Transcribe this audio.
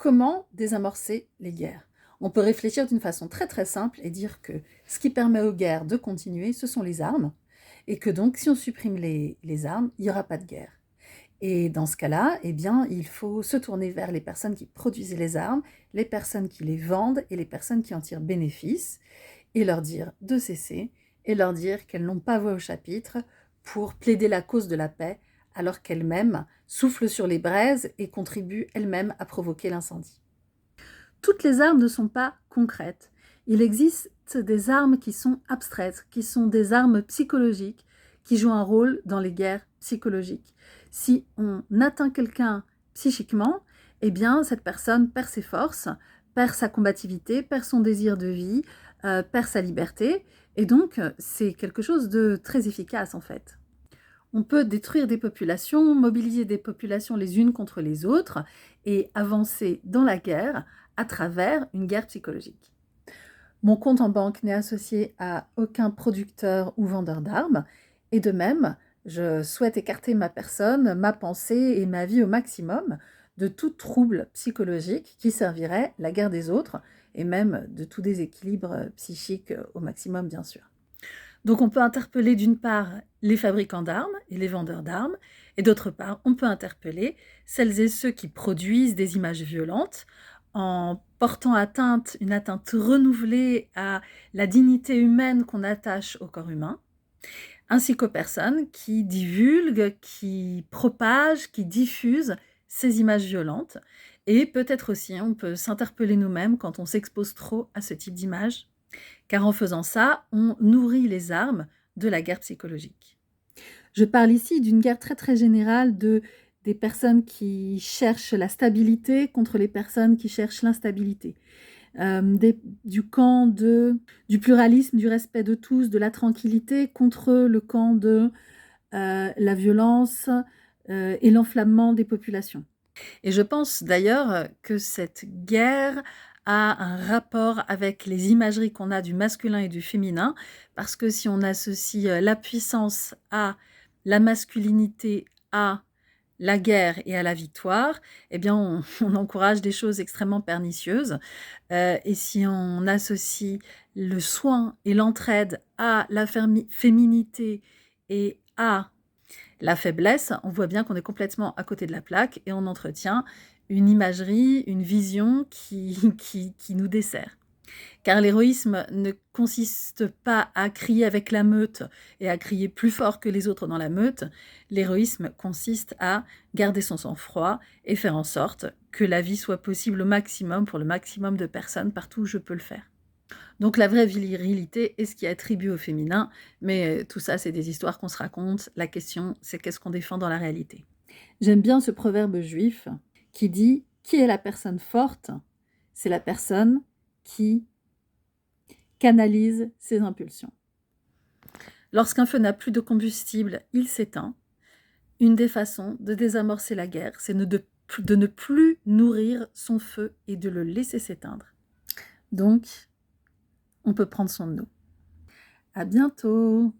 comment désamorcer les guerres? On peut réfléchir d'une façon très très simple et dire que ce qui permet aux guerres de continuer, ce sont les armes, et que donc si on supprime les armes, il n'y aura pas de guerre. Et dans ce cas-là, eh bien, il faut se tourner vers les personnes qui produisent les armes, les personnes qui les vendent et les personnes qui en tirent bénéfice, et leur dire de cesser, et leur dire qu'elles n'ont pas voix au chapitre pour plaider la cause de la paix, alors qu'elles-mêmes soufflent sur les braises et contribuent elles-mêmes à provoquer l'incendie. Toutes les armes ne sont pas concrètes. Il existe des armes qui sont abstraites, qui sont des armes psychologiques, qui jouent un rôle dans les guerres psychologiques. Si on atteint quelqu'un psychiquement, eh bien, cette personne perd ses forces, perd sa combativité, perd son désir de vie, perd sa liberté. Et donc, c'est quelque chose de très efficace, en fait. On peut détruire des populations, mobiliser des populations les unes contre les autres et avancer dans la guerre à travers une guerre psychologique. Mon compte en banque n'est associé à aucun producteur ou vendeur d'armes, et de même, je souhaite écarter ma personne, ma pensée et ma vie au maximum de tout trouble psychologique qui servirait la guerre des autres, et même de tout déséquilibre psychique au maximum, bien sûr. Donc on peut interpeller d'une part les fabricants d'armes et les vendeurs d'armes, et d'autre part, on peut interpeller celles et ceux qui produisent des images violentes en portant atteinte, une atteinte renouvelée à la dignité humaine qu'on attache au corps humain, ainsi qu'aux personnes qui divulguent, qui propagent, qui diffusent ces images violentes. Et peut-être aussi, on peut s'interpeller nous-mêmes quand on s'expose trop à ce type d'images, car en faisant ça, on nourrit les armes de la guerre psychologique. Je parle ici d'une guerre très très générale des personnes qui cherchent la stabilité contre les personnes qui cherchent l'instabilité. Du camp du pluralisme, du respect de tous, de la tranquillité, contre le camp de la violence et l'enflammement des populations. Et je pense d'ailleurs que cette guerre a un rapport avec les imageries qu'on a du masculin et du féminin, parce que si on associe la puissance à la masculinité, à la guerre et à la victoire, eh bien on encourage des choses extrêmement pernicieuses. Et si on associe le soin et l'entraide à la féminité et à la faiblesse, on voit bien qu'on est complètement à côté de la plaque et on entretient une imagerie, une vision qui nous dessert. Car l'héroïsme ne consiste pas à crier avec la meute et à crier plus fort que les autres dans la meute. L'héroïsme consiste à garder son sang-froid et faire en sorte que la vie soit possible au maximum pour le maximum de personnes partout où je peux le faire. Donc la vraie virilité est ce qui est attribué au féminin, mais tout ça, c'est des histoires qu'on se raconte. La question, c'est qu'est-ce qu'on défend dans la réalité. J'aime bien ce proverbe juif qui dit « Qui est la personne forte ? C'est la personne qui canalise ses impulsions. » Lorsqu'un feu n'a plus de combustible, il s'éteint. Une des façons de désamorcer la guerre, c'est de ne plus nourrir son feu et de le laisser s'éteindre. Donc, on peut prendre soin de nous. À bientôt!